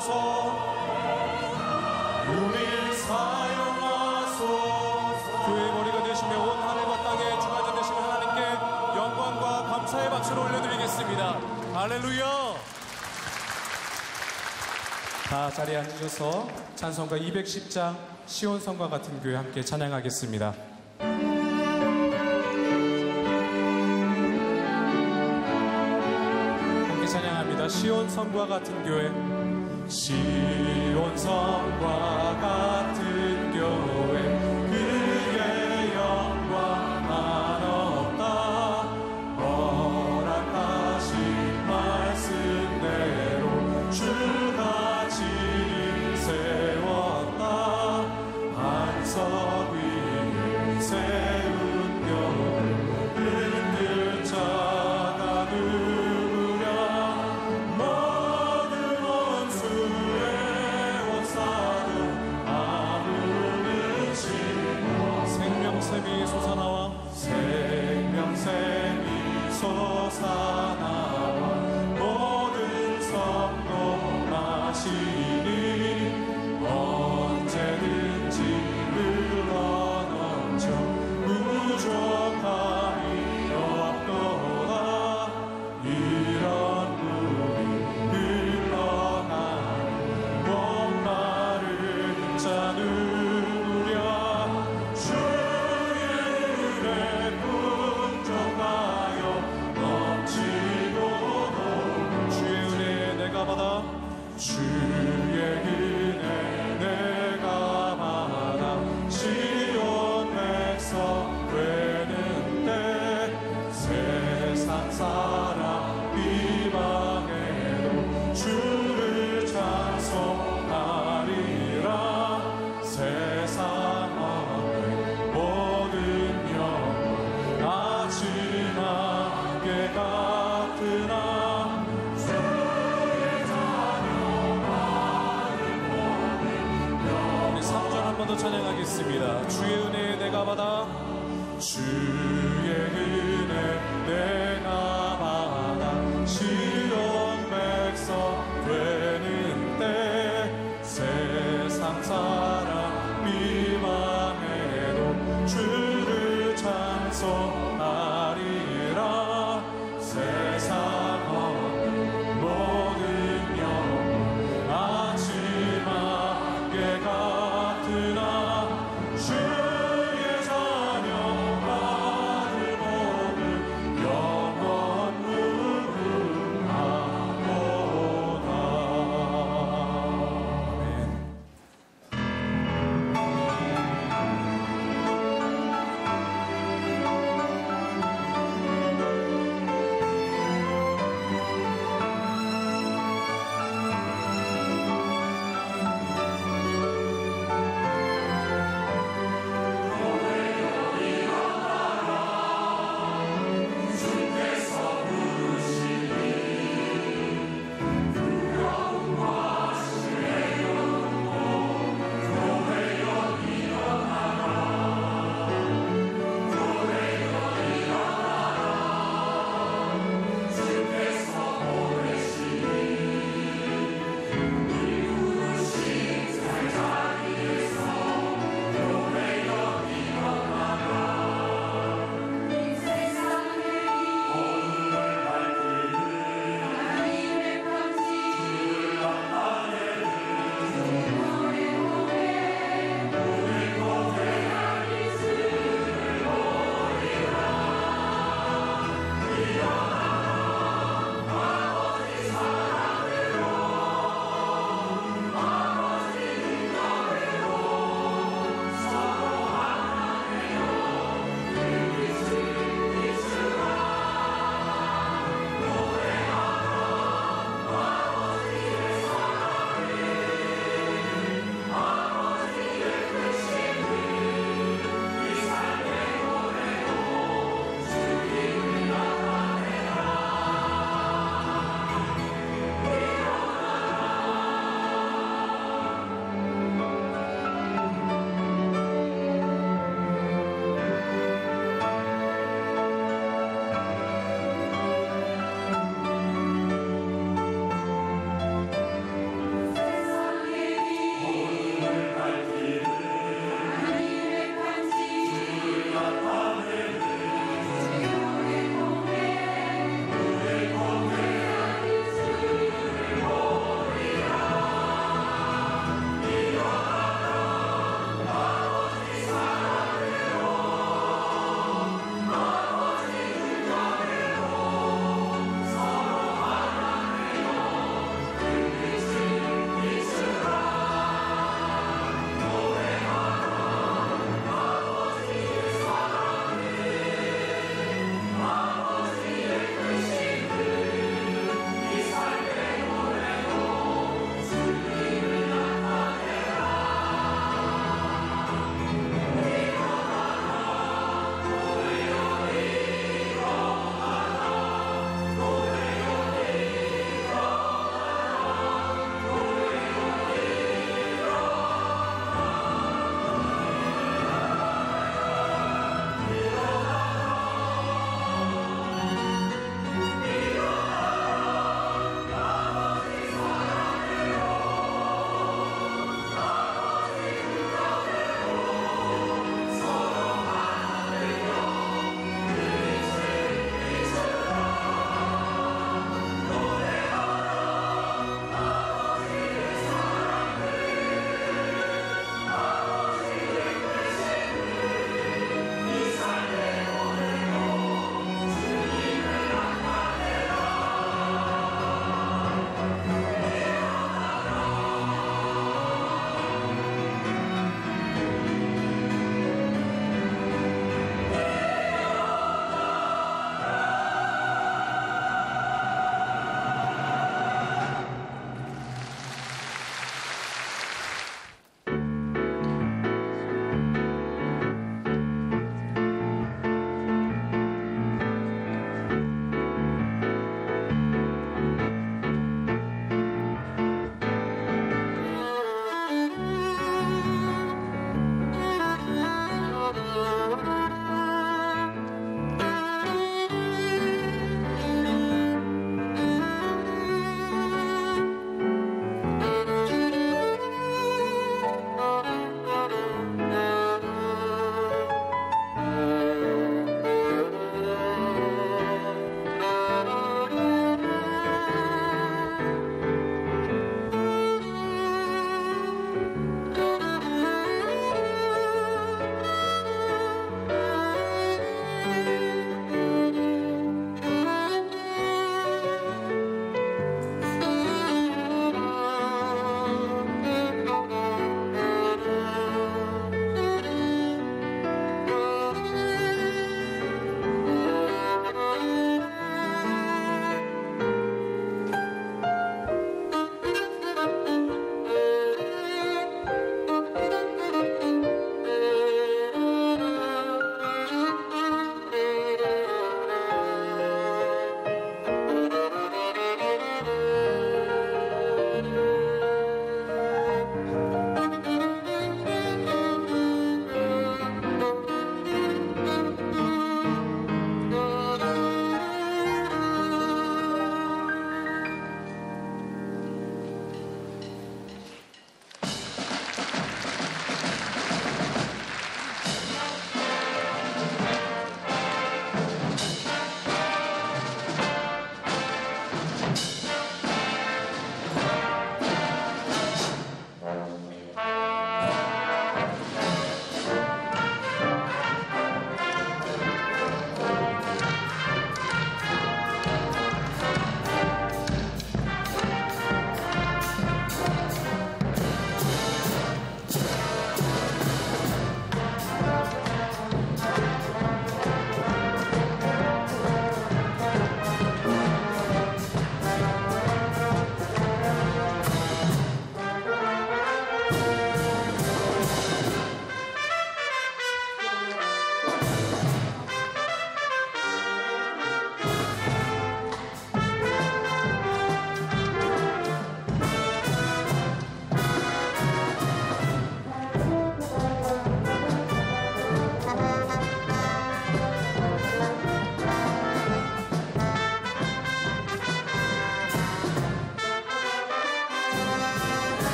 사용하소서. 우릴 사용하소서. 교회의 머리가 되시며 온 하늘과 땅의 주관자 되신 하나님께 영광과 감사의 박수를 올려드리겠습니다. 할렐루야. 다 자리에 앉으셔서 찬송가 210장 시온성과 같은 교회 함께 찬양하겠습니다. 함께 찬양합니다. 시온성과 같은 교회. 시온성과 같은 교회, 그의 영광만 없다. 허락하신 말씀대로 주가 진을 세웠다. 반석 위에 세운 교회, 흔들 자가 누구랴. 모든 원수의 원사도 아무는 심어. 생명샘이 솟아나와, 생명샘이 솟아나와 모든 성공하시니 언제든지 흘러넘쳐 부족함이 없도다. 이런 물이 흘러가는 목마른 자 누구랴. 주의 은혜 풍족하여 넘치도록. 주의 은혜 내가 받아, 주의 은혜 내가 받아 시온 백성 되는 때. 세상 사람 비방해도 주를 찬송하리라. 세상 얻는 모든 영광 아침 안개 같으나. 우리 3절 한 번 더 찬양하겠습니다. 주의 은혜 내가 받아, 주의 은혜 내가 받아 시온 백성 되는 때. 세상 사람 비방해도 주를 찬송하리라. 세상 얻는 모든 영광 아침 안개 같으나. 주의 자녀 받을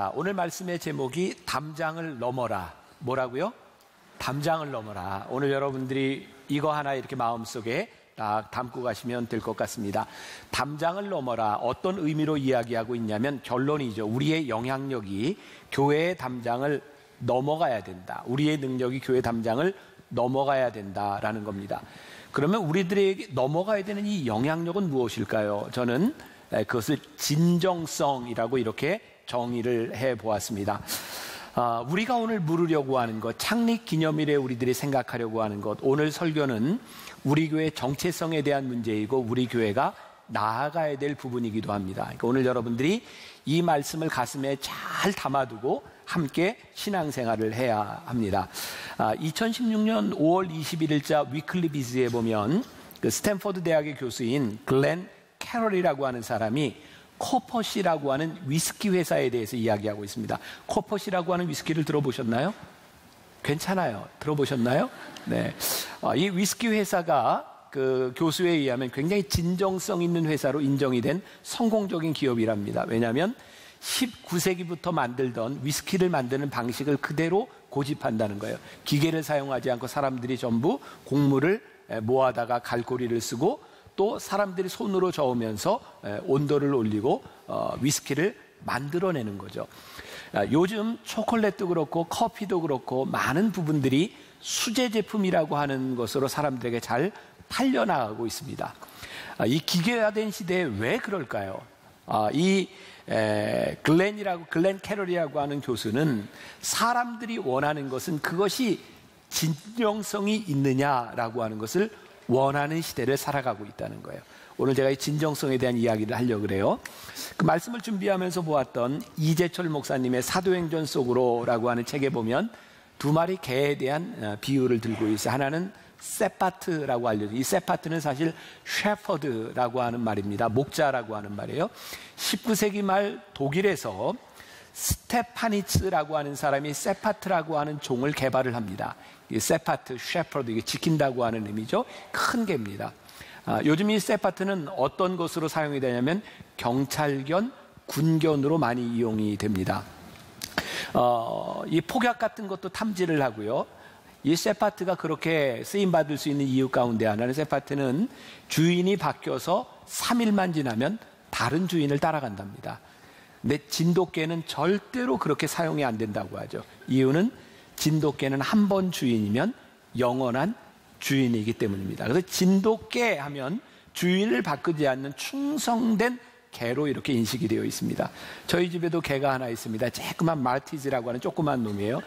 자, 오늘 말씀의 제목이 담장을 넘어라. 뭐라고요? 담장을 넘어라. 오늘 여러분들이 이거 하나 이렇게 마음속에 딱 담고 가시면 될 것 같습니다. 담장을 넘어라. 어떤 의미로 이야기하고 있냐면 결론이죠. 우리의 영향력이 교회의 담장을 넘어가야 된다. 우리의 능력이 교회 담장을 넘어가야 된다라는 겁니다. 그러면 우리들에게 넘어가야 되는 이 영향력은 무엇일까요? 저는 그것을 진정성이라고 이렇게 정의를 해보았습니다. 우리가 오늘 물으려고 하는 것, 창립 기념일에 우리들이 생각하려고 하는 것, 오늘 설교는 우리 교회의 정체성에 대한 문제이고 우리 교회가 나아가야 될 부분이기도 합니다. 그러니까 오늘 여러분들이 이 말씀을 가슴에 잘 담아두고 함께 신앙생활을 해야 합니다. 2016년 5월 21일자 위클리 비즈에 보면 그 스탠포드 대학의 교수인 글렌 캐럴이라고 하는 사람이 코퍼시라고 하는 위스키 회사에 대해서 이야기하고 있습니다. 코퍼시라고 하는 위스키를 들어보셨나요? 괜찮아요. 들어보셨나요? 네. 이 위스키 회사가 그 교수에 의하면 굉장히 진정성 있는 회사로 인정이 된 성공적인 기업이랍니다. 왜냐하면 19세기부터 만들던 위스키를 만드는 방식을 그대로 고집한다는 거예요. 기계를 사용하지 않고 사람들이 전부 곡물을 모아다가 갈고리를 쓰고 또 사람들이 손으로 저으면서 온도를 올리고 위스키를 만들어내는 거죠. 요즘 초콜릿도 그렇고 커피도 그렇고 많은 부분들이 수제 제품이라고 하는 것으로 사람들에게 잘 팔려나가고 있습니다. 이 기계화된 시대에 왜 그럴까요? 글렌 캐럴이라고 하는 교수는 사람들이 원하는 것은 그것이 진정성이 있느냐라고 하는 것을 원하는 시대를 살아가고 있다는 거예요. 오늘 제가 이 진정성에 대한 이야기를 하려고 그래요. 그 말씀을 준비하면서 보았던 이재철 목사님의 사도행전 속으로라고 하는 책에 보면 두 마리 개에 대한 비유를 들고 있어요. 하나는 세파트라고 알려져. 이 세파트는 사실 셰퍼드라고 하는 말입니다. 목자라고 하는 말이에요. 19세기 말 독일에서 스테파니츠라고 하는 사람이 세파트라고 하는 종을 개발을 합니다. 이 세파트, 셰퍼드, 이게 지킨다고 하는 의미죠. 큰 개입니다. 요즘 이 세파트는 어떤 것으로 사용이 되냐면 경찰견, 군견으로 많이 이용이 됩니다. 이 폭약 같은 것도 탐지를 하고요. 이 세파트가 그렇게 쓰임받을 수 있는 이유 가운데 하나는 세파트는 주인이 바뀌어서 3일만 지나면 다른 주인을 따라간답니다. 근데 진돗개는 절대로 그렇게 사용이 안 된다고 하죠. 이유는 진돗개는 한 번 주인이면 영원한 주인이기 때문입니다. 그래서 진돗개 하면 주인을 바꾸지 않는 충성된 개로 이렇게 인식이 되어 있습니다. 저희 집에도 개가 하나 있습니다. 조그만 말티즈라고 하는 조그만 놈이에요.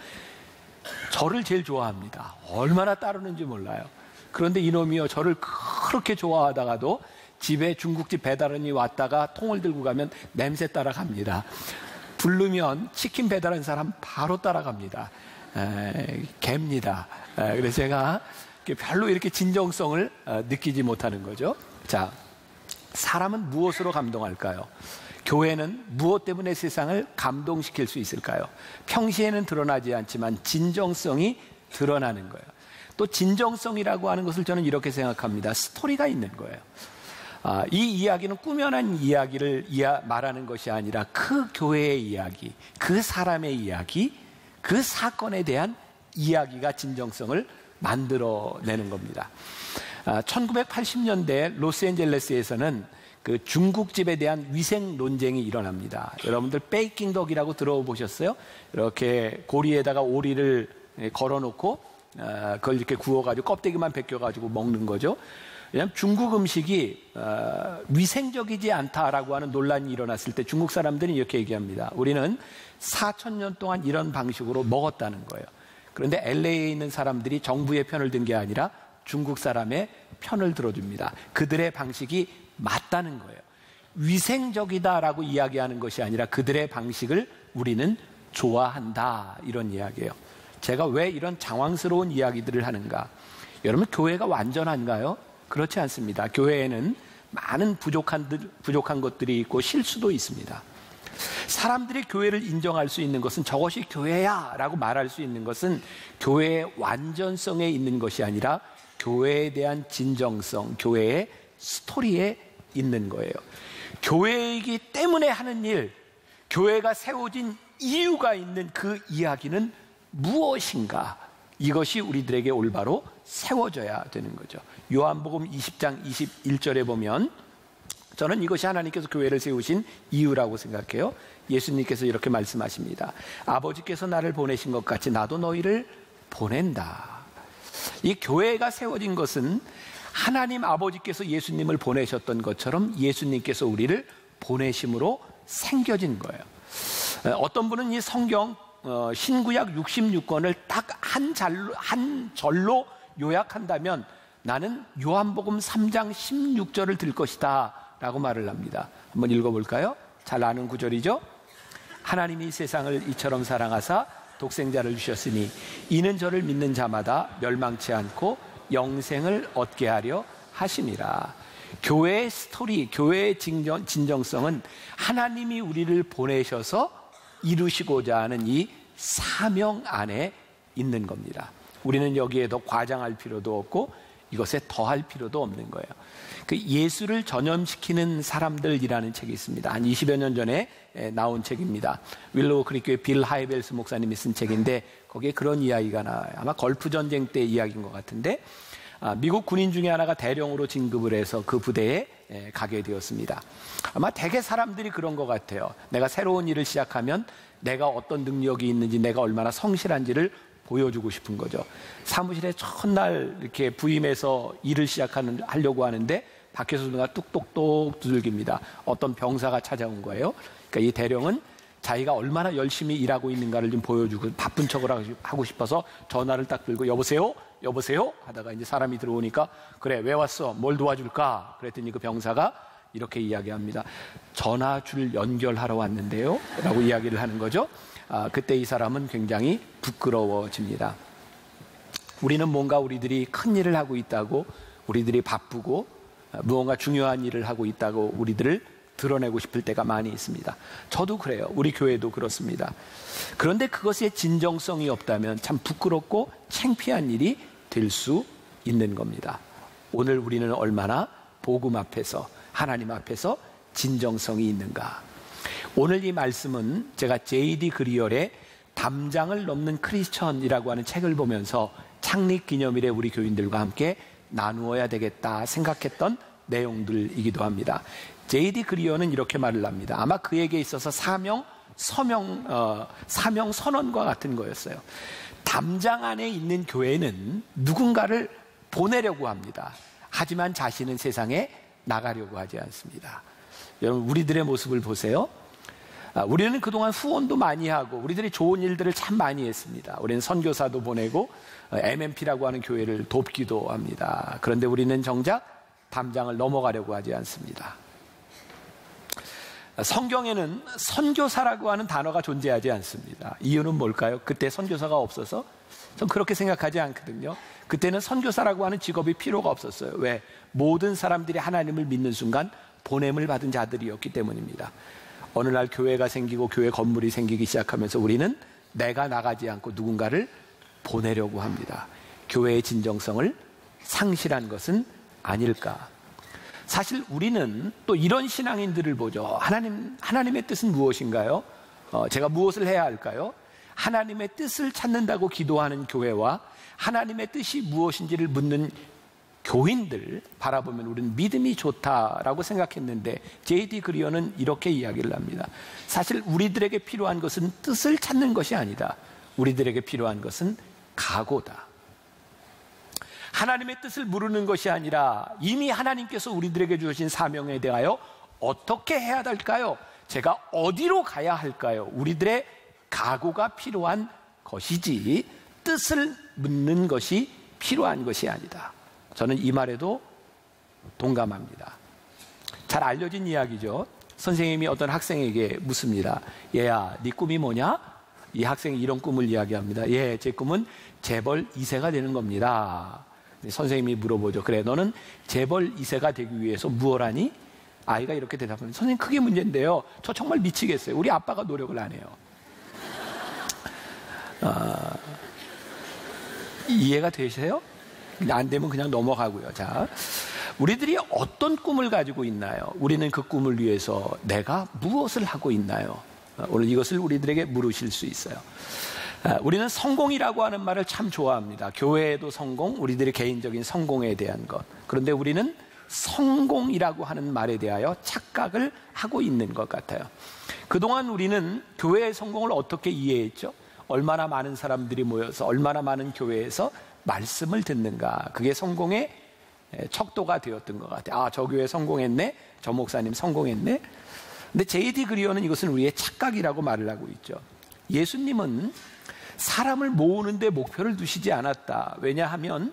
저를 제일 좋아합니다. 얼마나 따르는지 몰라요. 그런데 이놈이요, 저를 그렇게 좋아하다가도 집에 중국집 배달원이 왔다가 통을 들고 가면 냄새 따라갑니다. 부르면 치킨 배달한 사람 바로 따라갑니다. 개입니다. 그래서 제가 별로 이렇게 진정성을 느끼지 못하는 거죠. 자, 사람은 무엇으로 감동할까요? 교회는 무엇 때문에 세상을 감동시킬 수 있을까요? 평시에는 드러나지 않지만 진정성이 드러나는 거예요. 또 진정성이라고 하는 것을 저는 이렇게 생각합니다. 스토리가 있는 거예요. 이 이야기는 꾸며낸 이야기를 말하는 것이 아니라 그 교회의 이야기, 그 사람의 이야기, 그 사건에 대한 이야기가 진정성을 만들어내는 겁니다. 1980년대 로스앤젤레스에서는 그 중국집에 대한 위생 논쟁이 일어납니다. 여러분들 베이킹덕이라고 들어보셨어요? 이렇게 고리에다가 오리를 걸어놓고 그걸 이렇게 구워가지고 껍데기만 벗겨가지고 먹는 거죠. 왜냐하면 중국 음식이 위생적이지 않다라고 하는 논란이 일어났을 때 중국 사람들은 이렇게 얘기합니다. 우리는 4,000년 동안 이런 방식으로 먹었다는 거예요. 그런데 LA에 있는 사람들이 정부의 편을 든 게 아니라 중국 사람의 편을 들어줍니다. 그들의 방식이 맞다는 거예요. 위생적이다라고 이야기하는 것이 아니라 그들의 방식을 우리는 좋아한다, 이런 이야기예요. 제가 왜 이런 장황스러운 이야기들을 하는가? 여러분, 교회가 완전한가요? 그렇지 않습니다. 교회에는 많은 부족한 것들이 있고 실수도 있습니다. 사람들이 교회를 인정할 수 있는 것은 저것이 교회야 라고 말할 수 있는 것은 교회의 완전성에 있는 것이 아니라 교회에 대한 진정성, 교회의 스토리에 있는 거예요. 교회이기 때문에 하는 일, 교회가 세워진 이유가 있는 그 이야기는 무엇인가? 이것이 우리들에게 올바로 세워져야 되는 거죠. 요한복음 20장 21절에 보면 저는 이것이 하나님께서 교회를 세우신 이유라고 생각해요. 예수님께서 이렇게 말씀하십니다. 아버지께서 나를 보내신 것 같이 나도 너희를 보낸다. 이 교회가 세워진 것은 하나님 아버지께서 예수님을 보내셨던 것처럼 예수님께서 우리를 보내심으로 생겨진 거예요. 어떤 분은 이 성경 신구약 66권을 딱 한 절로 요약한다면 나는 요한복음 3장 16절을 들 것이다 라고 말을 합니다. 한번 읽어볼까요? 잘 아는 구절이죠. 하나님이 세상을 이처럼 사랑하사 독생자를 주셨으니 이는 저를 믿는 자마다 멸망치 않고 영생을 얻게 하려 하심이라. 교회의 스토리, 교회의 진정성은 하나님이 우리를 보내셔서 이루시고자 하는 이 사명 안에 있는 겁니다. 우리는 여기에 더 과장할 필요도 없고 이것에 더할 필요도 없는 거예요. 그 예수를 전염시키는 사람들이라는 책이 있습니다. 한 20여 년 전에 나온 책입니다. 윌로우 크릭 교회 빌 하이벨스 목사님이 쓴 책인데 거기에 그런 이야기가 나와요. 아마 걸프 전쟁 때 이야기인 것 같은데 미국 군인 중에 하나가 대령으로 진급을 해서 그 부대에 가게 되었습니다. 아마 대개 사람들이 그런 것 같아요. 내가 새로운 일을 시작하면 내가 어떤 능력이 있는지 내가 얼마나 성실한지를 보여주고 싶은 거죠. 사무실에 첫날 이렇게 부임해서 일을 하려고 하는데 밖에서 누가 뚝뚝뚝 두들깁니다. 어떤 병사가 찾아온 거예요. 그러니까 이 대령은 자기가 얼마나 열심히 일하고 있는가를 좀 보여주고 바쁜 척을 하고 싶어서 전화를 딱 들고 여보세요? 여보세요? 하다가 이제 사람이 들어오니까 그래 왜 왔어? 뭘 도와줄까? 그랬더니 그 병사가 이렇게 이야기합니다. 전화줄 연결하러 왔는데요 라고 이야기를 하는 거죠. 그때 이 사람은 굉장히 부끄러워집니다. 우리는 뭔가 우리들이 큰 일을 하고 있다고 우리들이 바쁘고 무언가 중요한 일을 하고 있다고 우리들을 드러내고 싶을 때가 많이 있습니다. 저도 그래요. 우리 교회도 그렇습니다. 그런데 그것에 진정성이 없다면 참 부끄럽고 창피한 일이 될 수 있는 겁니다. 오늘 우리는 얼마나 복음 앞에서 하나님 앞에서 진정성이 있는가. 오늘 이 말씀은 제가 J.D. 그리얼의 담장을 넘는 크리스천이라고 하는 책을 보면서 창립기념일에 우리 교인들과 함께 나누어야 되겠다 생각했던 내용들이기도 합니다. J.D. 그리얼은 이렇게 말을 합니다. 아마 그에게 있어서 사명 선언과 같은 거였어요. 담장 안에 있는 교회는 누군가를 보내려고 합니다. 하지만 자신은 세상에 나가려고 하지 않습니다. 여러분 우리들의 모습을 보세요. 우리는 그동안 후원도 많이 하고 우리들이 좋은 일들을 참 많이 했습니다. 우리는 선교사도 보내고 MMP라고 하는 교회를 돕기도 합니다. 그런데 우리는 정작 담장을 넘어가려고 하지 않습니다. 성경에는 선교사라고 하는 단어가 존재하지 않습니다. 이유는 뭘까요? 그때 선교사가 없어서? 전 그렇게 생각하지 않거든요. 그때는 선교사라고 하는 직업이 필요가 없었어요. 왜? 모든 사람들이 하나님을 믿는 순간 보냄을 받은 자들이었기 때문입니다. 어느 날 교회가 생기고 교회 건물이 생기기 시작하면서 우리는 내가 나가지 않고 누군가를 보내려고 합니다. 교회의 진정성을 상실한 것은 아닐까. 사실 우리는 또 이런 신앙인들을 보죠. 하나님의 뜻은 무엇인가요? 제가 무엇을 해야 할까요? 하나님의 뜻을 찾는다고 기도하는 교회와 하나님의 뜻이 무엇인지를 묻는 교인들 바라보면 우리는 믿음이 좋다라고 생각했는데 J.D. 그리얼은 이렇게 이야기를 합니다. 사실 우리들에게 필요한 것은 뜻을 찾는 것이 아니다. 우리들에게 필요한 것은 각오다. 하나님의 뜻을 물으는 것이 아니라 이미 하나님께서 우리들에게 주신 사명에 대하여 어떻게 해야 될까요? 제가 어디로 가야 할까요? 우리들의 각오가 필요한 것이지 뜻을 묻는 것이 필요한 것이 아니다. 저는 이 말에도 동감합니다. 잘 알려진 이야기죠. 선생님이 어떤 학생에게 묻습니다. 얘야, 네 꿈이 뭐냐? 이 학생이 이런 꿈을 이야기합니다. 예, 제 꿈은 재벌 2세가 되는 겁니다. 선생님이 물어보죠. 그래, 너는 재벌 2세가 되기 위해서 무엇 하니? 아이가 이렇게 대답합니다. 선생님, 그게 문제인데요. 저 정말 미치겠어요. 우리 아빠가 노력을 안 해요. 이해가 되세요? 안 되면 그냥 넘어가고요. 자, 우리들이 어떤 꿈을 가지고 있나요? 우리는 그 꿈을 위해서 내가 무엇을 하고 있나요? 오늘 이것을 우리들에게 물으실 수 있어요. 우리는 성공이라고 하는 말을 참 좋아합니다. 교회에도 성공, 우리들의 개인적인 성공에 대한 것. 그런데 우리는 성공이라고 하는 말에 대하여 착각을 하고 있는 것 같아요. 그동안 우리는 교회의 성공을 어떻게 이해했죠? 얼마나 많은 사람들이 모여서 얼마나 많은 교회에서 말씀을 듣는가. 그게 성공의 척도가 되었던 것 같아요. 아, 저 교회 성공했네, 저 목사님 성공했네. 근데 J.D. 그리어는 이것은 우리의 착각이라고 말을 하고 있죠. 예수님은 사람을 모으는데 목표를 두시지 않았다. 왜냐하면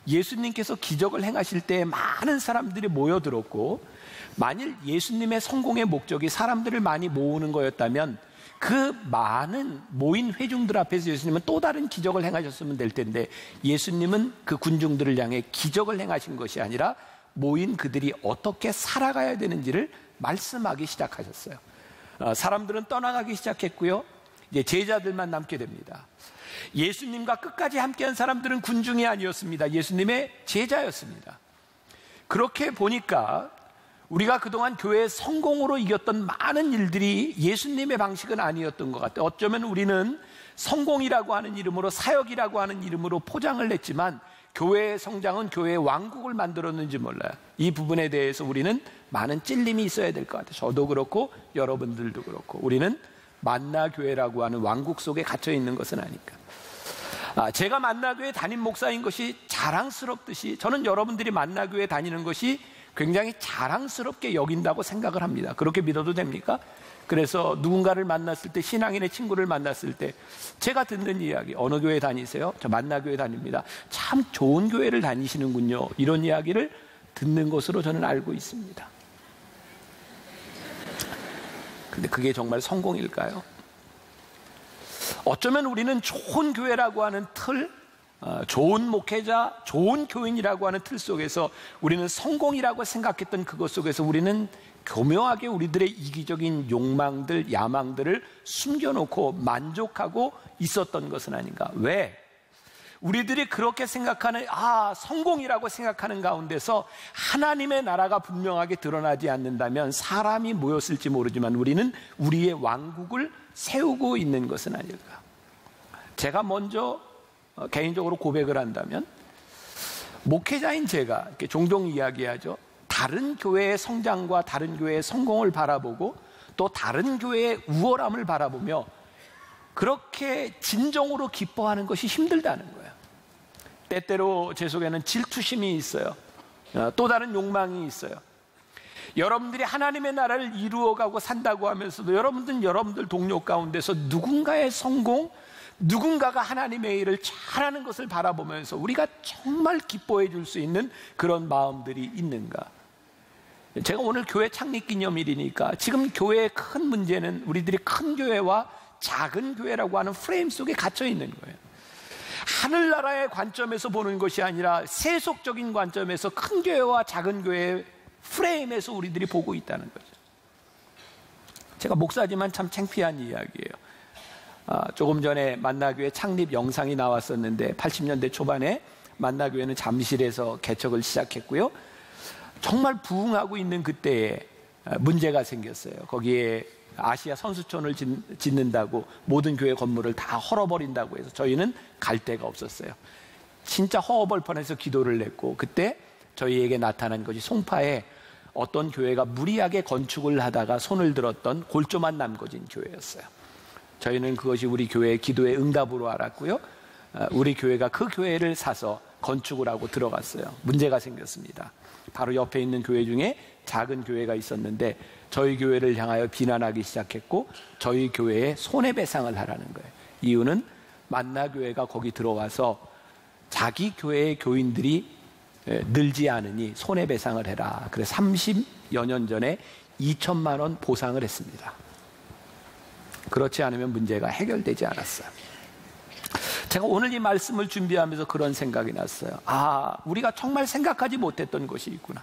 예수님께서 기적을 행하실 때 많은 사람들이 모여들었고, 만일 예수님의 성공의 목적이 사람들을 많이 모으는 거였다면 그 많은 모인 회중들 앞에서 예수님은 또 다른 기적을 행하셨으면 될 텐데, 예수님은 그 군중들을 향해 기적을 행하신 것이 아니라 모인 그들이 어떻게 살아가야 되는지를 말씀하기 시작하셨어요. 사람들은 떠나가기 시작했고요. 이제 제자들만 남게 됩니다. 예수님과 끝까지 함께한 사람들은 군중이 아니었습니다. 예수님의 제자였습니다. 그렇게 보니까 우리가 그동안 교회의 성공으로 이겼던 많은 일들이 예수님의 방식은 아니었던 것 같아요. 어쩌면 우리는 성공이라고 하는 이름으로, 사역이라고 하는 이름으로 포장을 했지만 교회의 성장은 교회의 왕국을 만들었는지 몰라요. 이 부분에 대해서 우리는 많은 찔림이 있어야 될 것 같아요. 저도 그렇고 여러분들도 그렇고. 우리는 만나교회라고 하는 왕국 속에 갇혀 있는 것은 아닐까. 제가 만나교회 담임 목사인 것이 자랑스럽듯이 저는 여러분들이 만나교회 다니는 것이 굉장히 자랑스럽게 여긴다고 생각을 합니다. 그렇게 믿어도 됩니까? 그래서 누군가를 만났을 때, 신앙인의 친구를 만났을 때 제가 듣는 이야기, 어느 교회 다니세요? 저 만나교회 다닙니다. 참 좋은 교회를 다니시는군요. 이런 이야기를 듣는 것으로 저는 알고 있습니다. 근데 그게 정말 성공일까요? 어쩌면 우리는 좋은 교회라고 하는 틀, 좋은 목회자, 좋은 교인이라고 하는 틀 속에서 우리는 성공이라고 생각했던 그것 속에서 우리는 교묘하게 우리들의 이기적인 욕망들, 야망들을 숨겨놓고 만족하고 있었던 것은 아닌가. 왜? 우리들이 그렇게 생각하는, 성공이라고 생각하는 가운데서 하나님의 나라가 분명하게 드러나지 않는다면 사람이 모였을지 모르지만 우리는 우리의 왕국을 세우고 있는 것은 아닐까. 제가 먼저 개인적으로 고백을 한다면, 목회자인 제가 이렇게 종종 이야기하죠. 다른 교회의 성장과 다른 교회의 성공을 바라보고 또 다른 교회의 우월함을 바라보며 그렇게 진정으로 기뻐하는 것이 힘들다는 거예요. 때때로 제 속에는 질투심이 있어요. 또 다른 욕망이 있어요. 여러분들이 하나님의 나라를 이루어가고 산다고 하면서도 여러분들 동료 가운데서 누군가의 성공, 누군가가 하나님의 일을 잘하는 것을 바라보면서 우리가 정말 기뻐해 줄 수 있는 그런 마음들이 있는가. 제가 오늘 교회 창립 기념일이니까 지금 교회의 큰 문제는 우리들이 큰 교회와 작은 교회라고 하는 프레임 속에 갇혀 있는 거예요. 하늘나라의 관점에서 보는 것이 아니라 세속적인 관점에서 큰 교회와 작은 교회의 프레임에서 우리들이 보고 있다는 거죠. 제가 목사지만 참 창피한 이야기예요. 조금 전에 만나교회 창립 영상이 나왔었는데 80년대 초반에 만나교회는 잠실에서 개척을 시작했고요. 정말 부흥하고 있는 그때에 문제가 생겼어요. 거기에 아시아 선수촌을 짓는다고 모든 교회 건물을 다 헐어버린다고 해서 저희는 갈 데가 없었어요. 진짜 허허벌판에서 기도를 했고, 그때 저희에게 나타난 것이 송파에 어떤 교회가 무리하게 건축을 하다가 손을 들었던 골조만 남겨진 교회였어요. 저희는 그것이 우리 교회의 기도의 응답으로 알았고요. 우리 교회가 그 교회를 사서 건축을 하고 들어갔어요. 문제가 생겼습니다. 바로 옆에 있는 교회 중에 작은 교회가 있었는데 저희 교회를 향하여 비난하기 시작했고 저희 교회에 손해배상을 하라는 거예요. 이유는 만나교회가 거기 들어와서 자기 교회의 교인들이 늘지 않으니 손해배상을 해라. 그래서 30여 년 전에 2천만 원 보상을 했습니다. 그렇지 않으면 문제가 해결되지 않았어요. 제가 오늘 이 말씀을 준비하면서 그런 생각이 났어요. 우리가 정말 생각하지 못했던 것이 있구나.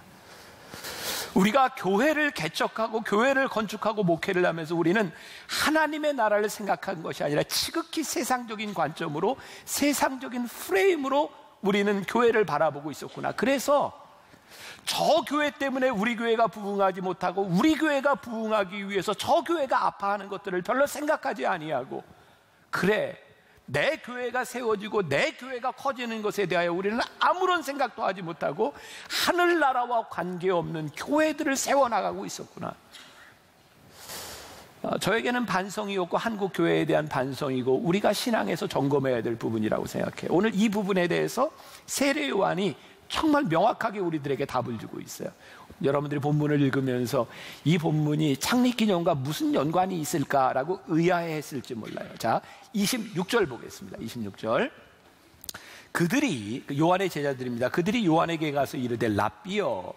우리가 교회를 개척하고 교회를 건축하고 목회를 하면서 우리는 하나님의 나라를 생각한 것이 아니라 지극히 세상적인 관점으로, 세상적인 프레임으로 우리는 교회를 바라보고 있었구나. 그래서 저 교회 때문에 우리 교회가 부흥하지 못하고 우리 교회가 부흥하기 위해서 저 교회가 아파하는 것들을 별로 생각하지 아니하고, 그래, 내 교회가 세워지고 내 교회가 커지는 것에 대하여 우리는 아무런 생각도 하지 못하고 하늘나라와 관계없는 교회들을 세워나가고 있었구나. 저에게는 반성이었고 한국 교회에 대한 반성이고 우리가 신앙에서 점검해야 될 부분이라고 생각해요. 오늘 이 부분에 대해서 세례 요한이 정말 명확하게 우리들에게 답을 주고 있어요. 여러분들이 본문을 읽으면서 이 본문이 창립기념과 무슨 연관이 있을까라고 의아해했을지 몰라요. 자, 26절 보겠습니다. 26절. 그들이, 요한의 제자들입니다. 그들이 요한에게 가서 이르되 랍비여,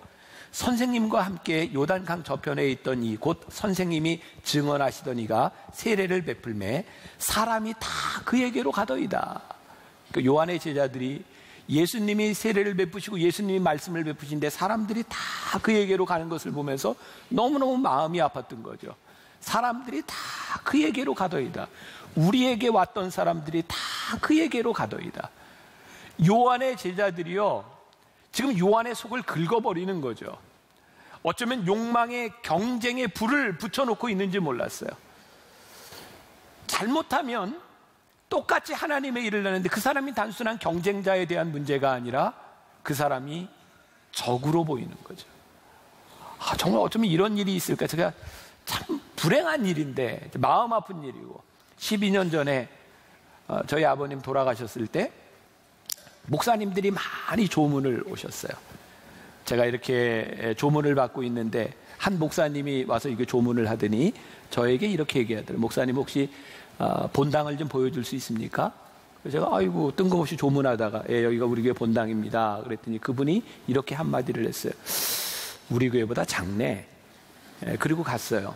선생님과 함께 요단강 저편에 있던 이 곧 선생님이 증언하시던 이가 세례를 베풀매 사람이 다 그에게로 가더이다. 요한의 제자들이 예수님이 세례를 베푸시고 예수님이 말씀을 베푸신데 사람들이 다 그에게로 가는 것을 보면서 너무너무 마음이 아팠던 거죠. 사람들이 다 그에게로 가더이다. 우리에게 왔던 사람들이 다 그에게로 가더이다. 요한의 제자들이요, 지금 요한의 속을 긁어버리는 거죠. 어쩌면 욕망의 경쟁의 불을 붙여놓고 있는지 몰랐어요. 잘못하면 똑같이 하나님의 일을 하는데 그 사람이 단순한 경쟁자에 대한 문제가 아니라 그 사람이 적으로 보이는 거죠. 정말 어쩌면 이런 일이 있을까. 제가 참 불행한 일인데, 마음 아픈 일이고, 12년 전에 저희 아버님 돌아가셨을 때 목사님들이 많이 조문을 오셨어요. 제가 이렇게 조문을 받고 있는데 한 목사님이 와서 이게 조문을 하더니 저에게 이렇게 얘기하더라고요. 목사님 혹시 본당을 좀 보여줄 수 있습니까? 그래서 제가 아이고 뜬금없이 조문하다가 여기가 우리 교회 본당입니다. 그랬더니 그분이 이렇게 한마디를 했어요. 우리 교회보다 작네. 그리고 갔어요.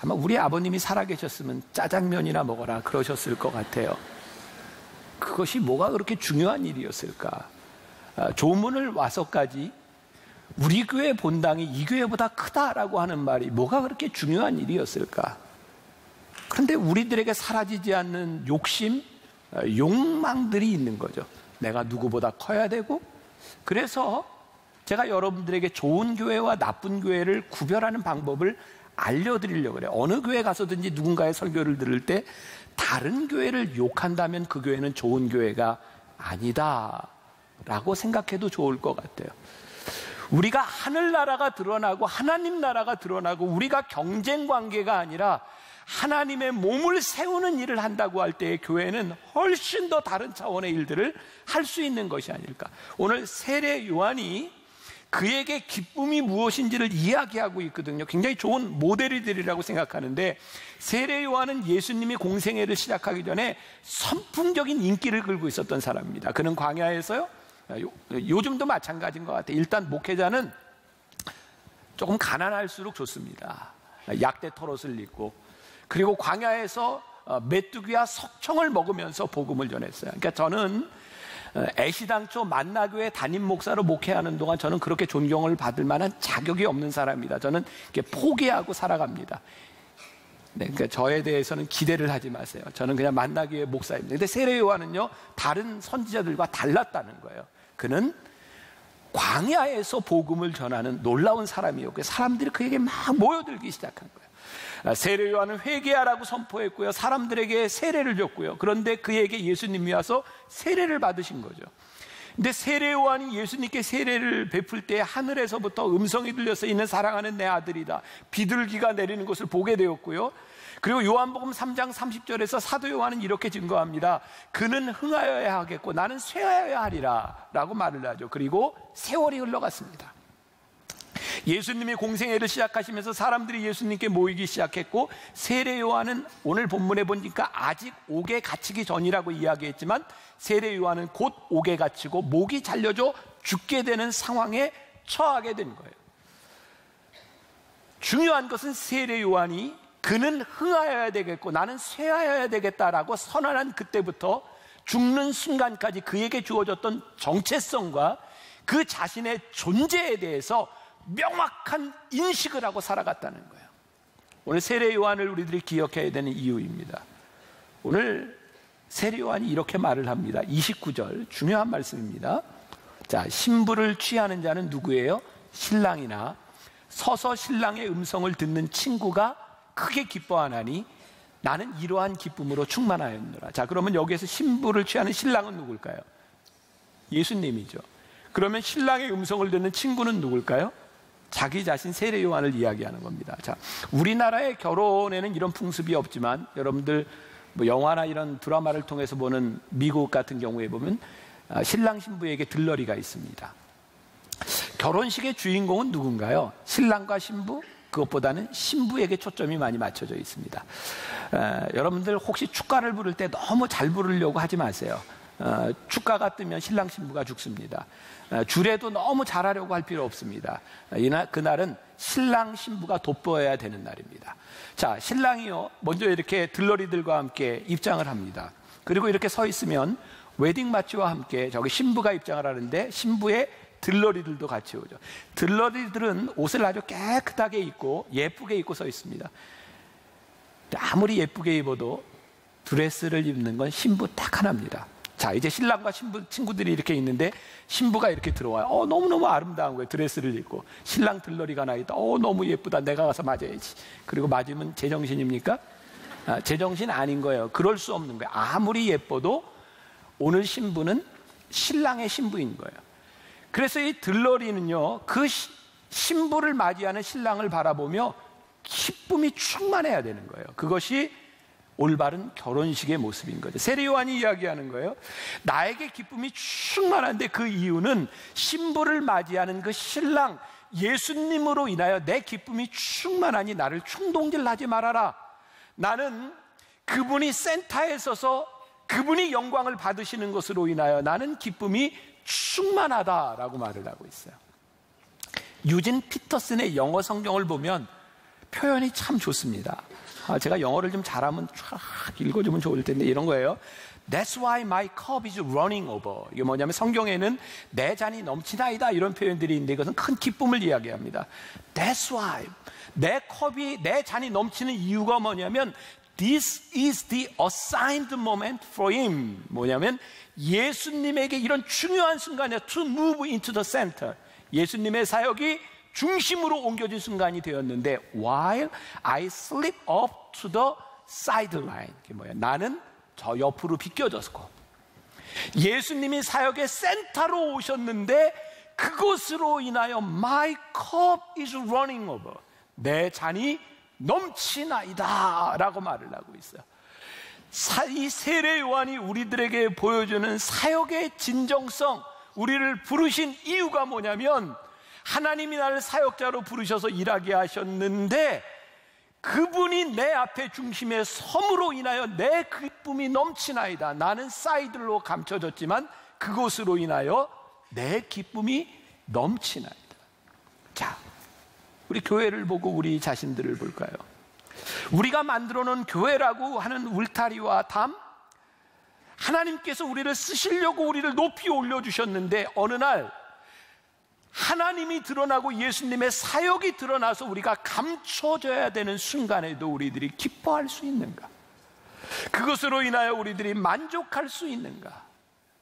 아마 우리 아버님이 살아계셨으면 짜장면이나 먹어라 그러셨을 것 같아요. 그것이 뭐가 그렇게 중요한 일이었을까? 조문을 와서까지 우리 교회 본당이 이 교회보다 크다라고 하는 말이 뭐가 그렇게 중요한 일이었을까? 그런데 우리들에게 사라지지 않는 욕심, 욕망들이 있는 거죠. 내가 누구보다 커야 되고, 그래서 제가 여러분들에게 좋은 교회와 나쁜 교회를 구별하는 방법을 알려드리려고 그래요. 어느 교회 가서든지 누군가의 설교를 들을 때 다른 교회를 욕한다면 그 교회는 좋은 교회가 아니다 라고 생각해도 좋을 것 같아요. 우리가 하늘나라가 드러나고 하나님 나라가 드러나고 우리가 경쟁 관계가 아니라 하나님의 몸을 세우는 일을 한다고 할 때의 교회는 훨씬 더 다른 차원의 일들을 할 수 있는 것이 아닐까. 오늘 세례 요한이 그에게 기쁨이 무엇인지를 이야기하고 있거든요. 굉장히 좋은 모델이들이라고 생각하는데, 세례 요한은 예수님이 공생애를 시작하기 전에 선풍적인 인기를 끌고 있었던 사람입니다. 그는 광야에서요, 요즘도 마찬가지인 것 같아요. 일단 목회자는 조금 가난할수록 좋습니다. 약대 털옷을 입고, 그리고 광야에서 메뚜기와 석청을 먹으면서 복음을 전했어요. 그러니까 저는 애시당초 만나교회 담임 목사로 목회하는 동안 저는 그렇게 존경을 받을 만한 자격이 없는 사람입니다. 저는 이렇게 포기하고 살아갑니다. 네, 그러니까 저에 대해서는 기대를 하지 마세요. 저는 그냥 만나교회 목사입니다. 근데 세례 요한은요, 다른 선지자들과 달랐다는 거예요. 그는 광야에서 복음을 전하는 놀라운 사람이었고요. 사람들이 그에게 막 모여들기 시작한 거예요. 세례 요한은 회개하라고 선포했고요. 사람들에게 세례를 줬고요. 그런데 그에게 예수님이 와서 세례를 받으신 거죠. 근데 세례 요한이 예수님께 세례를 베풀 때 하늘에서부터 음성이 들려서 이는 사랑하는 내 아들이다, 비둘기가 내리는 것을 보게 되었고요. 그리고 요한복음 3장 30절에서 사도 요한은 이렇게 증거합니다. 그는 흥하여야 하겠고 나는 쇠하여야 하리라 라고 말을 하죠. 그리고 세월이 흘러갔습니다. 예수님이 공생애를 시작하시면서 사람들이 예수님께 모이기 시작했고, 세례 요한은 오늘 본문에 보니까 아직 옥에 갇히기 전이라고 이야기했지만 세례 요한은 곧 옥에 갇히고 목이 잘려져 죽게 되는 상황에 처하게 된 거예요. 중요한 것은 세례 요한이 그는 흥하여야 되겠고 나는 쇠하여야 되겠다라고 선언한 그때부터 죽는 순간까지 그에게 주어졌던 정체성과 그 자신의 존재에 대해서 명확한 인식을 하고 살아갔다는 거예요. 오늘 세례 요한을 우리들이 기억해야 되는 이유입니다. 오늘 세례 요한이 이렇게 말을 합니다. 29절 중요한 말씀입니다. 자, 신부를 취하는 자는 누구예요? 신랑이나 서서 신랑의 음성을 듣는 친구가 크게 기뻐하나니 나는 이러한 기쁨으로 충만하였노라. 자, 그러면 여기에서 신부를 취하는 신랑은 누굴까요? 예수님이죠. 그러면 신랑의 음성을 듣는 친구는 누굴까요? 자기 자신 세례 요한을 이야기하는 겁니다. 자, 우리나라의 결혼에는 이런 풍습이 없지만 여러분들 뭐 영화나 이런 드라마를 통해서 보는 미국 같은 경우에 보면 신랑 신부에게 들러리가 있습니다. 결혼식의 주인공은 누군가요? 신랑과 신부? 그것보다는 신부에게 초점이 많이 맞춰져 있습니다. 여러분들 혹시 축가를 부를 때 너무 잘 부르려고 하지 마세요. 축가가 뜨면 신랑 신부가 죽습니다. 주례도 너무 잘하려고 할 필요 없습니다. 그날은 신랑 신부가 돋보여야 되는 날입니다. 자, 신랑이요 먼저 이렇게 들러리들과 함께 입장을 합니다. 그리고 이렇게 서 있으면 웨딩 마치와 함께 저기 신부가 입장을 하는데 신부의 들러리들도 같이 오죠. 들러리들은 옷을 아주 깨끗하게 입고 예쁘게 입고 서 있습니다. 아무리 예쁘게 입어도 드레스를 입는 건 신부 딱 하나입니다. 자, 이제 신랑과 신부 친구들이 이렇게 있는데 신부가 이렇게 들어와요. 너무너무 아름다운 거예요. 드레스를 입고 신랑 들러리가 나 있다. 너무 예쁘다. 내가 가서 맞아야지. 그리고 맞으면 제정신입니까? 제정신 아닌 거예요. 그럴 수 없는 거예요. 아무리 예뻐도 오늘 신부는 신랑의 신부인 거예요. 그래서 이 들러리는요, 그 신부를 맞이하는 신랑을 바라보며 기쁨이 충만해야 되는 거예요. 그것이 올바른 결혼식의 모습인 거죠. 세례 요한이 이야기하는 거예요. 나에게 기쁨이 충만한데 그 이유는 신부를 맞이하는 그 신랑 예수님으로 인하여 내 기쁨이 충만하니 나를 충동질하지 말아라. 나는 그분이 센터에 서서 그분이 영광을 받으시는 것으로 인하여 나는 기쁨이 충만하다라고 말을 하고 있어요. 유진 피터슨의 영어 성경을 보면 표현이 참 좋습니다. 제가 영어를 좀 잘하면 쫙 읽어주면 좋을 텐데 이런 거예요. That's why my cup is running over. 이게 뭐냐면 성경에는 내 잔이 넘치나이다 이런 표현들이 있는데 이것은 큰 기쁨을 이야기합니다. That's why 내 잔이 넘치는 이유가 뭐냐면 This is the assigned moment for him. 뭐냐면 예수님에게 이런 중요한 순간에 to move into the center. 예수님의 사역이 중심으로 옮겨진 순간이 되었는데 while I slip up to the sideline. 이게 뭐야? 나는 저 옆으로 비껴졌고 예수님이 사역의 센터로 오셨는데 그것으로 인하여 my cup is running over. 내 잔이 넘치나이다 라고 말을 하고 있어요. 이 세례 요한이 우리들에게 보여주는 사역의 진정성, 우리를 부르신 이유가 뭐냐면 하나님이 나를 사역자로 부르셔서 일하게 하셨는데 그분이 내 앞에 중심에 섬으로 인하여 내 기쁨이 넘치나이다. 나는 사이드로 감춰졌지만 그것으로 인하여 내 기쁨이 넘치나이다. 자, 우리 교회를 보고 우리 자신들을 볼까요? 우리가 만들어 놓은 교회라고 하는 울타리와 담, 하나님께서 우리를 쓰시려고 우리를 높이 올려주셨는데 어느 날 하나님이 드러나고 예수님의 사역이 드러나서 우리가 감춰져야 되는 순간에도 우리들이 기뻐할 수 있는가? 그것으로 인하여 우리들이 만족할 수 있는가?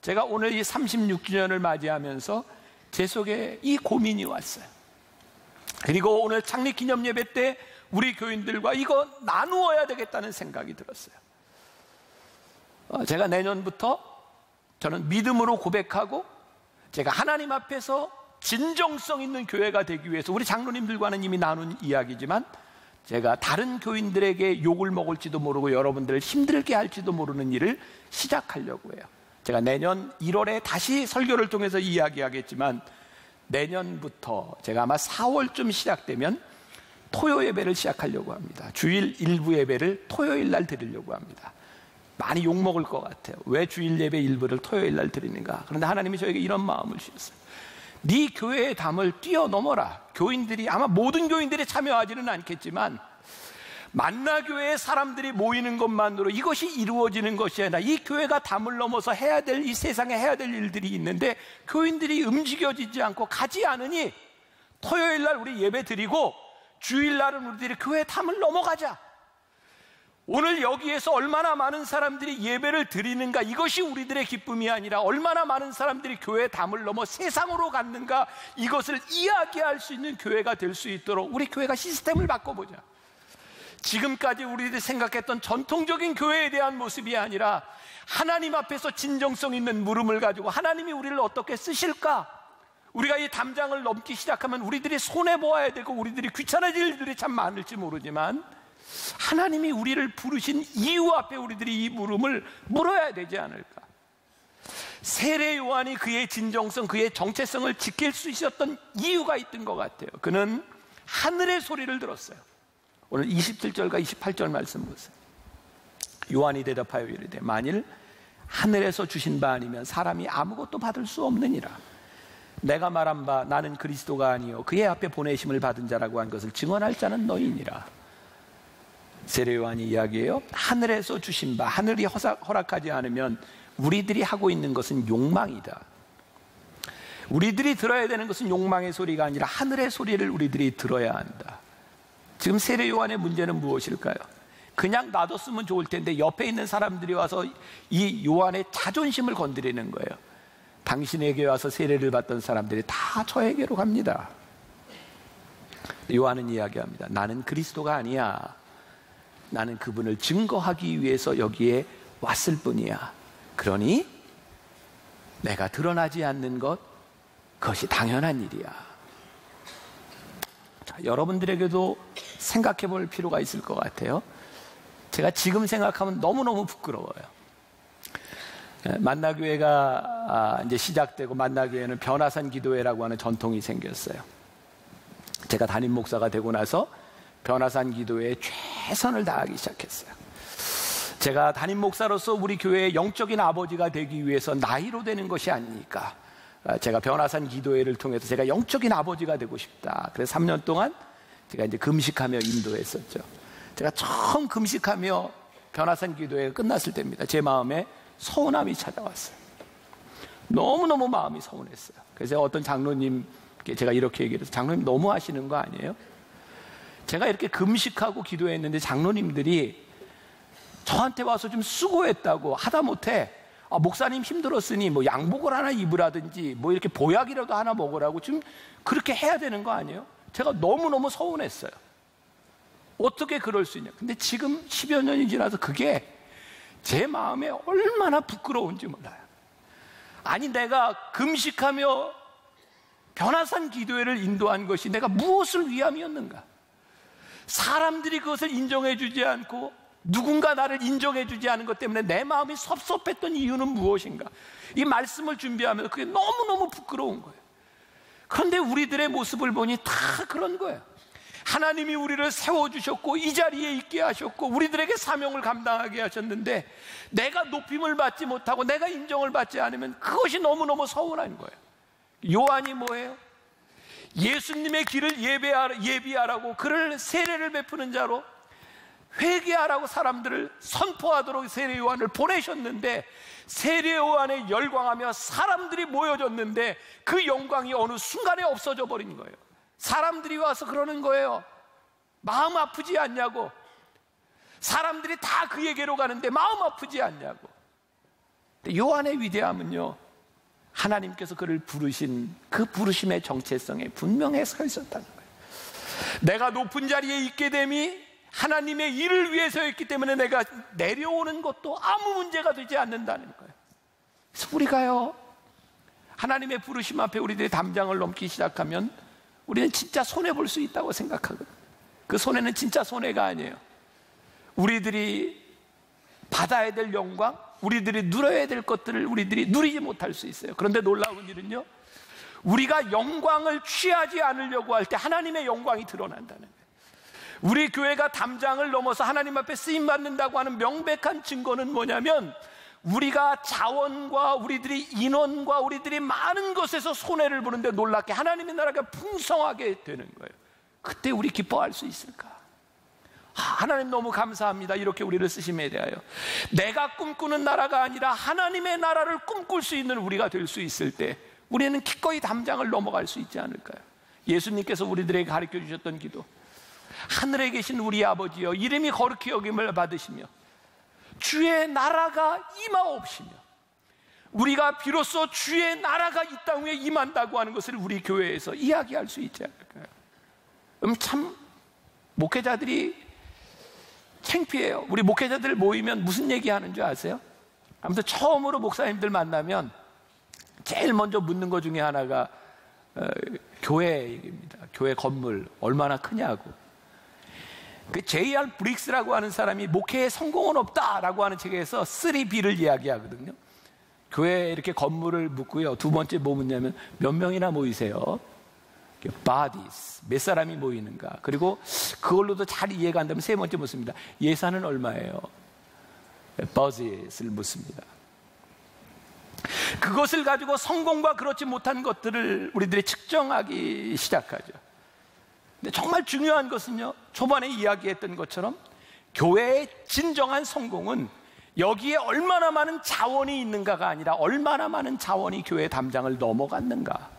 제가 오늘 이 36주년을 맞이하면서 제 속에 이 고민이 왔어요. 그리고 오늘 창립기념 예배 때 우리 교인들과 이거 나누어야 되겠다는 생각이 들었어요. 제가 내년부터 저는 믿음으로 고백하고 제가 하나님 앞에서 진정성 있는 교회가 되기 위해서 우리 장로님들과는 이미 나눈 이야기지만 제가 다른 교인들에게 욕을 먹을지도 모르고 여러분들을 힘들게 할지도 모르는 일을 시작하려고 해요. 제가 내년 1월에 다시 설교를 통해서 이야기하겠지만 내년부터 제가 아마 4월쯤 시작되면 토요 예배를 시작하려고 합니다. 주일 일부 예배를 토요일 날 드리려고 합니다. 많이 욕먹을 것 같아요. 왜 주일 예배 일부를 토요일 날 드리는가? 그런데 하나님이 저에게 이런 마음을 주셨어요. 네 교회의 담을 뛰어넘어라. 교인들이 아마 모든 교인들이 참여하지는 않겠지만 만나교회의 사람들이 모이는 것만으로 이것이 이루어지는 것이 아니라 이 교회가 담을 넘어서 해야 될 이 세상에 해야 될 일들이 있는데 교인들이 움직여지지 않고 가지 않으니 토요일 날 우리 예배 드리고 주일 날은 우리들이 교회 담을 넘어가자. 오늘 여기에서 얼마나 많은 사람들이 예배를 드리는가, 이것이 우리들의 기쁨이 아니라 얼마나 많은 사람들이 교회의 담을 넘어 세상으로 갔는가, 이것을 이야기할 수 있는 교회가 될 수 있도록 우리 교회가 시스템을 바꿔보자. 지금까지 우리들이 생각했던 전통적인 교회에 대한 모습이 아니라 하나님 앞에서 진정성 있는 물음을 가지고 하나님이 우리를 어떻게 쓰실까? 우리가 이 담장을 넘기 시작하면 우리들이 손해보아야 되고 우리들이 귀찮아질 일들이 참 많을지 모르지만 하나님이 우리를 부르신 이유 앞에 우리들이 이 물음을 물어야 되지 않을까? 세례 요한이 그의 진정성, 그의 정체성을 지킬 수 있었던 이유가 있던 것 같아요. 그는 하늘의 소리를 들었어요. 오늘 27절과 28절 말씀 보세요. 요한이 대답하여 이르되 만일 하늘에서 주신 바 아니면 사람이 아무것도 받을 수 없느니라. 내가 말한 바 나는 그리스도가 아니요 그의 앞에 보내심을 받은 자라고 한 것을 증언할 자는 너희니라. 세례 요한이 이야기해요. 하늘에서 주신 바, 하늘이 허락하지 않으면 우리들이 하고 있는 것은 욕망이다. 우리들이 들어야 되는 것은 욕망의 소리가 아니라 하늘의 소리를 우리들이 들어야 한다. 지금 세례 요한의 문제는 무엇일까요? 그냥 놔뒀으면 좋을 텐데 옆에 있는 사람들이 와서 이 요한의 자존심을 건드리는 거예요. 당신에게 와서 세례를 받던 사람들이 다 저에게로 갑니다. 요한은 이야기합니다. 나는 그리스도가 아니야. 나는 그분을 증거하기 위해서 여기에 왔을 뿐이야. 그러니 내가 드러나지 않는 것, 그것이 당연한 일이야. 자, 여러분들에게도 생각해 볼 필요가 있을 것 같아요. 제가 지금 생각하면 너무너무 부끄러워요. 만나교회가 이제 시작되고 만나교회는 변화산 기도회라고 하는 전통이 생겼어요. 제가 담임 목사가 되고 나서 변화산 기도회에 최선을 다하기 시작했어요. 제가 담임 목사로서 우리 교회의 영적인 아버지가 되기 위해서 나이로 되는 것이 아니니까 제가 변화산 기도회를 통해서 제가 영적인 아버지가 되고 싶다. 그래서 3년 동안 제가 이제 금식하며 인도했었죠. 제가 처음 금식하며 변화산 기도회가 끝났을 때입니다. 제 마음에 서운함이 찾아왔어요. 너무너무 마음이 서운했어요. 그래서 어떤 장로님께 제가 이렇게 얘기해서 장로님 너무 하시는 거 아니에요? 제가 이렇게 금식하고 기도했는데 장로님들이 저한테 와서 좀 수고했다고 하다못해 목사님 힘들었으니 뭐 양복을 하나 입으라든지 뭐 이렇게 보약이라도 하나 먹으라고 좀 그렇게 해야 되는 거 아니에요? 제가 너무너무 서운했어요. 어떻게 그럴 수 있냐. 근데 지금 10여 년이 지나서 그게 제 마음에 얼마나 부끄러운지 몰라요. 아니 내가 금식하며 변화산 기도회를 인도한 것이 내가 무엇을 위함이었는가? 사람들이 그것을 인정해 주지 않고 누군가 나를 인정해 주지 않은 것 때문에 내 마음이 섭섭했던 이유는 무엇인가? 이 말씀을 준비하면서 그게 너무너무 부끄러운 거예요. 그런데 우리들의 모습을 보니 다 그런 거예요. 하나님이 우리를 세워주셨고 이 자리에 있게 하셨고 우리들에게 사명을 감당하게 하셨는데 내가 높임을 받지 못하고 내가 인정을 받지 않으면 그것이 너무너무 서운한 거예요. 요한이 뭐예요? 예수님의 길을 예비하라고 그를 세례를 베푸는 자로 회개하라고 사람들을 선포하도록 세례 요한을 보내셨는데 세례 요한에 열광하며 사람들이 모여졌는데 그 영광이 어느 순간에 없어져 버린 거예요. 사람들이 와서 그러는 거예요. 마음 아프지 않냐고. 사람들이 다 그에게로 가는데 마음 아프지 않냐고. 요한의 위대함은요, 하나님께서 그를 부르신 그 부르심의 정체성에 분명히 서 있었다는 거예요. 내가 높은 자리에 있게 됨이 하나님의 일을 위해서였기 때문에 내가 내려오는 것도 아무 문제가 되지 않는다는 거예요. 그래서 우리가요, 하나님의 부르심 앞에 우리들의 담장을 넘기 시작하면 우리는 진짜 손해볼 수 있다고 생각하거든요. 그 손해는 진짜 손해가 아니에요. 우리들이 받아야 될 영광, 우리들이 누려야 될 것들을 우리들이 누리지 못할 수 있어요. 그런데 놀라운 일은요, 우리가 영광을 취하지 않으려고 할 때 하나님의 영광이 드러난다는 거예요. 우리 교회가 담장을 넘어서 하나님 앞에 쓰임받는다고 하는 명백한 증거는 뭐냐면 우리가 자원과 우리들이 인원과 우리들이 많은 것에서 손해를 보는데 놀랍게 하나님의 나라가 풍성하게 되는 거예요. 그때 우리 기뻐할 수 있을까? 하나님 너무 감사합니다. 이렇게 우리를 쓰심에 대하여 내가 꿈꾸는 나라가 아니라 하나님의 나라를 꿈꿀 수 있는 우리가 될 수 있을 때 우리는 기꺼이 담장을 넘어갈 수 있지 않을까요? 예수님께서 우리들에게 가르쳐 주셨던 기도, 하늘에 계신 우리 아버지여, 이름이 거룩히 여김을 받으시며 주의 나라가 임하옵시며, 우리가 비로소 주의 나라가 이 땅 위에 임한다고 하는 것을 우리 교회에서 이야기할 수 있지 않을까요? 참 목회자들이 창피해요. 우리 목회자들 모이면 무슨 얘기하는 줄 아세요? 아무튼 처음으로 목사님들 만나면 제일 먼저 묻는 것 중에 하나가 교회 얘기입니다. 교회 건물 얼마나 크냐고. 그 J.R. 브릭스라고 하는 사람이 목회에 성공은 없다라고 하는 책에서 3B를 이야기하거든요. 교회에 이렇게 건물을 묻고요. 두 번째 뭐 묻냐면 몇 명이나 모이세요? bodies, 몇 사람이 모이는가. 그리고 그걸로도 잘 이해가 안 되면 세 번째 묻습니다. 예산은 얼마예요? budget을 묻습니다. 그것을 가지고 성공과 그렇지 못한 것들을 우리들이 측정하기 시작하죠. 근데 정말 중요한 것은요, 초반에 이야기했던 것처럼 교회의 진정한 성공은 여기에 얼마나 많은 자원이 있는가가 아니라 얼마나 많은 자원이 교회 담장을 넘어갔는가.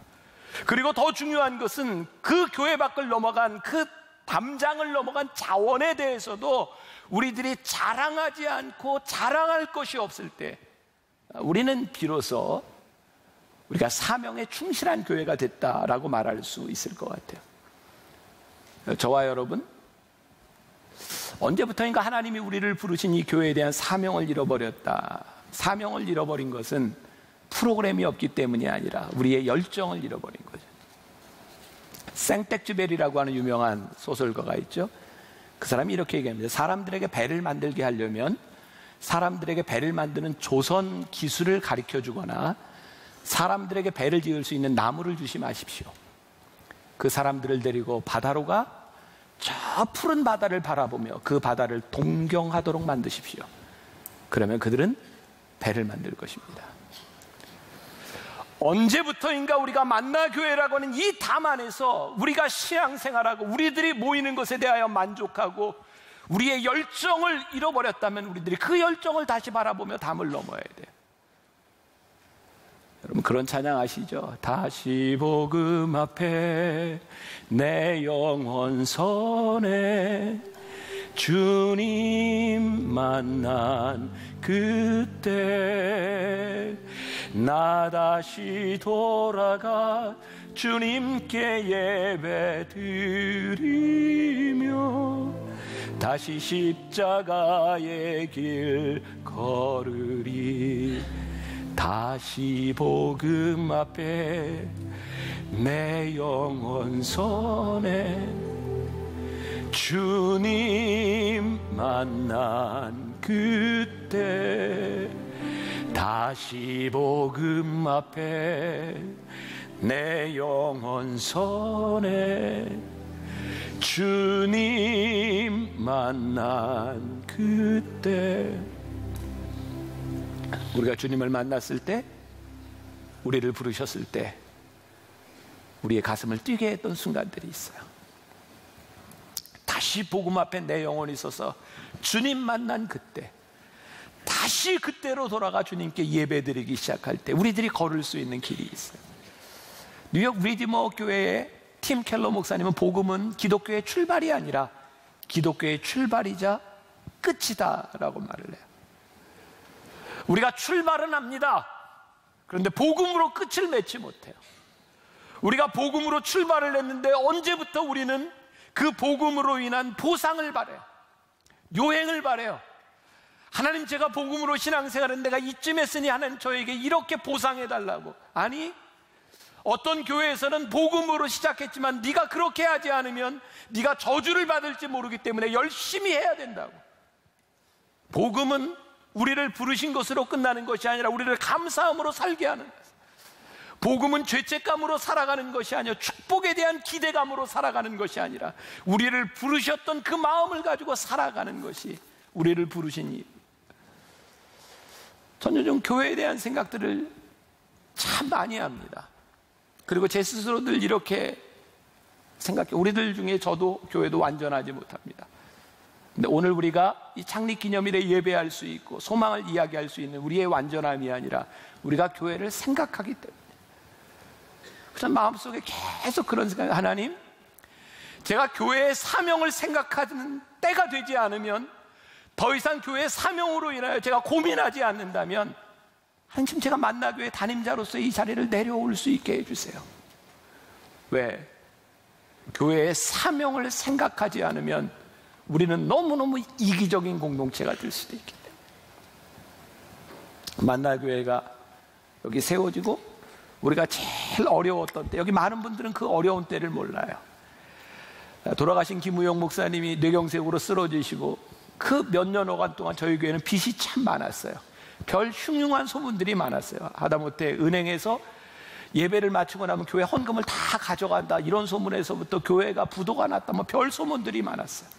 그리고 더 중요한 것은 그 교회 밖을 넘어간 그 담장을 넘어간 자원에 대해서도 우리들이 자랑하지 않고 자랑할 것이 없을 때 우리는 비로소 우리가 사명에 충실한 교회가 됐다라고 말할 수 있을 것 같아요. 저와 여러분, 언제부터인가 하나님이 우리를 부르신 이 교회에 대한 사명을 잃어버렸다. 사명을 잃어버린 것은 프로그램이 없기 때문이 아니라 우리의 열정을 잃어버린 거죠. 생텍쥐베리라고 하는 유명한 소설가가 있죠. 그 사람이 이렇게 얘기합니다. 사람들에게 배를 만들게 하려면 사람들에게 배를 만드는 조선 기술을 가르쳐 주거나 사람들에게 배를 지을 수 있는 나무를 주시 마십시오. 그 사람들을 데리고 바다로 가 저 푸른 바다를 바라보며 그 바다를 동경하도록 만드십시오. 그러면 그들은 배를 만들 것입니다. 언제부터인가 우리가 만나교회라고 하는 이 담 안에서 우리가 신앙생활하고 우리들이 모이는 것에 대하여 만족하고 우리의 열정을 잃어버렸다면 우리들이 그 열정을 다시 바라보며 담을 넘어야 돼요. 여러분, 그런 찬양 아시죠? 다시 복음 앞에 내 영혼 선에 주님 만난 그때 나 다시 돌아가 주님께 예배 드리며 다시 십자가의 길 걸으리. 다시 복음 앞에 내 영혼 선에 주님 만난 그때 다시 복음 앞에 내 영혼 선에 주님 만난 그때. 우리가 주님을 만났을 때, 우리를 부르셨을 때 우리의 가슴을 뛰게 했던 순간들이 있어요. 다시 복음 앞에 내 영혼이 있어서 주님 만난 그때, 다시 그때로 돌아가 주님께 예배드리기 시작할 때 우리들이 걸을 수 있는 길이 있어요. 뉴욕 리디머 교회의 팀 켈러 목사님은 복음은 기독교의 출발이 아니라 기독교의 출발이자 끝이다 라고 말을 해요. 우리가 출발은 합니다. 그런데 복음으로 끝을 맺지 못해요. 우리가 복음으로 출발을 했는데 언제부터 우리는 그 복음으로 인한 보상을 바라요. 요행을 바라요. 하나님, 제가 복음으로 신앙생활은 내가 이쯤 했으니 하나님 저에게 이렇게 보상해달라고. 아니, 어떤 교회에서는 복음으로 시작했지만 네가 그렇게 하지 않으면 네가 저주를 받을지 모르기 때문에 열심히 해야 된다고. 복음은 우리를 부르신 것으로 끝나는 것이 아니라 우리를 감사함으로 살게 하는 것. 복음은 죄책감으로 살아가는 것이 아니라 축복에 대한 기대감으로 살아가는 것이 아니라 우리를 부르셨던 그 마음을 가지고 살아가는 것이 우리를 부르신 일. 저는 요즘 교회에 대한 생각들을 참 많이 합니다. 그리고 제 스스로 늘 이렇게 생각해요. 우리들 중에 저도 교회도 완전하지 못합니다. 근데 오늘 우리가 이 창립기념일에 예배할 수 있고 소망을 이야기할 수 있는 우리의 완전함이 아니라 우리가 교회를 생각하기 때문에, 그래서 마음속에 계속 그런 생각, 하나님, 제가 교회의 사명을 생각하는 때가 되지 않으면, 더 이상 교회의 사명으로 인하여 제가 고민하지 않는다면, 하나님, 제가 만나교회 담임자로서 이 자리를 내려올 수 있게 해주세요. 왜? 교회의 사명을 생각하지 않으면 우리는 너무너무 이기적인 공동체가 될 수도 있기 때문에. 만나교회가 여기 세워지고 우리가 제일 어려웠던 때, 여기 많은 분들은 그 어려운 때를 몰라요. 돌아가신 김우영 목사님이 뇌경색으로 쓰러지시고 그 몇 년여간 동안 저희 교회는 빚이 참 많았어요. 별 흉흉한 소문들이 많았어요. 하다못해 은행에서 예배를 마치고 나면 교회 헌금을 다 가져간다, 이런 소문에서부터 교회가 부도가 났다, 뭐 별 소문들이 많았어요.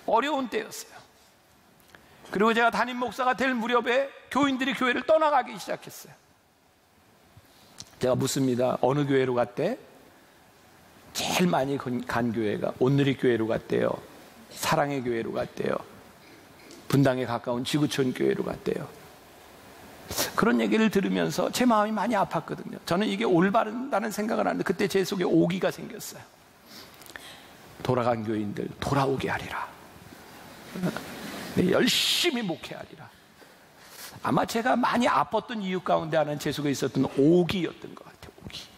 어려운 때였어요. 그리고 제가 담임 목사가 될 무렵에 교인들이 교회를 떠나가기 시작했어요. 제가 묻습니다. 어느 교회로 갔대? 제일 많이 간 교회가 온누리 교회로 갔대요. 사랑의 교회로 갔대요. 분당에 가까운 지구촌 교회로 갔대요. 그런 얘기를 들으면서 제 마음이 많이 아팠거든요. 저는 이게 올바른다는 생각을 하는데 그때 제 속에 오기가 생겼어요. 돌아간 교인들 돌아오게 하리라. 열심히 목회하리라. 아마 제가 많이 아팠던 이유 가운데 하나는 제 속에 있었던 오기였던 것 같아요. 오기.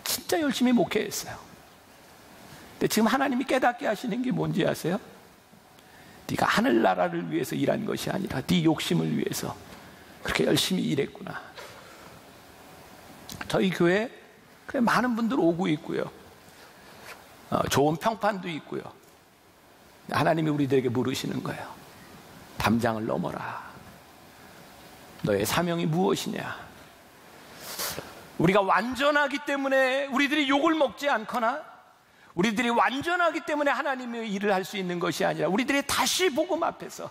진짜 열심히 목회했어요. 근데 지금 하나님이 깨닫게 하시는 게 뭔지 아세요? 네가 하늘나라를 위해서 일한 것이 아니라 네 욕심을 위해서 그렇게 열심히 일했구나. 저희 교회 그래 많은 분들 오고 있고요. 좋은 평판도 있고요. 하나님이 우리들에게 물으시는 거예요. 담장을 넘어라. 너의 사명이 무엇이냐? 우리가 완전하기 때문에 우리들이 욕을 먹지 않거나, 우리들이 완전하기 때문에 하나님의 일을 할 수 있는 것이 아니라, 우리들이 다시 복음 앞에서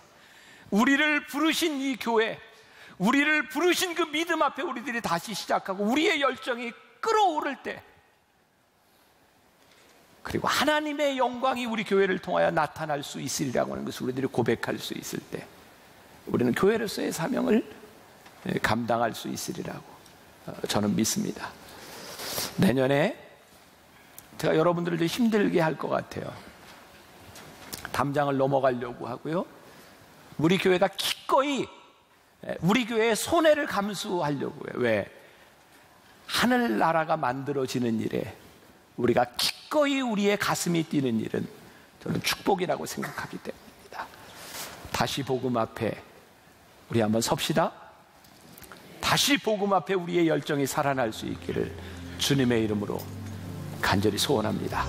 우리를 부르신 이 교회, 우리를 부르신 그 믿음 앞에 우리들이 다시 시작하고 우리의 열정이 끓어오를 때, 그리고 하나님의 영광이 우리 교회를 통하여 나타날 수 있으리라고 하는 것을 우리들이 고백할 수 있을 때, 우리는 교회로서의 사명을 감당할 수 있으리라고 저는 믿습니다. 내년에 제가 여러분들을 좀 힘들게 할 것 같아요. 담장을 넘어가려고 하고요. 우리 교회가 기꺼이 우리 교회의 손해를 감수하려고 해요. 왜? 하늘나라가 만들어지는 일에 우리가 기꺼이 우리의 가슴이 뛰는 일은 저는 축복이라고 생각하기 때문입니다. 다시 복음 앞에 우리 한번 섭시다. 다시 복음 앞에 우리의 열정이 살아날 수 있기를 주님의 이름으로 간절히 소원합니다.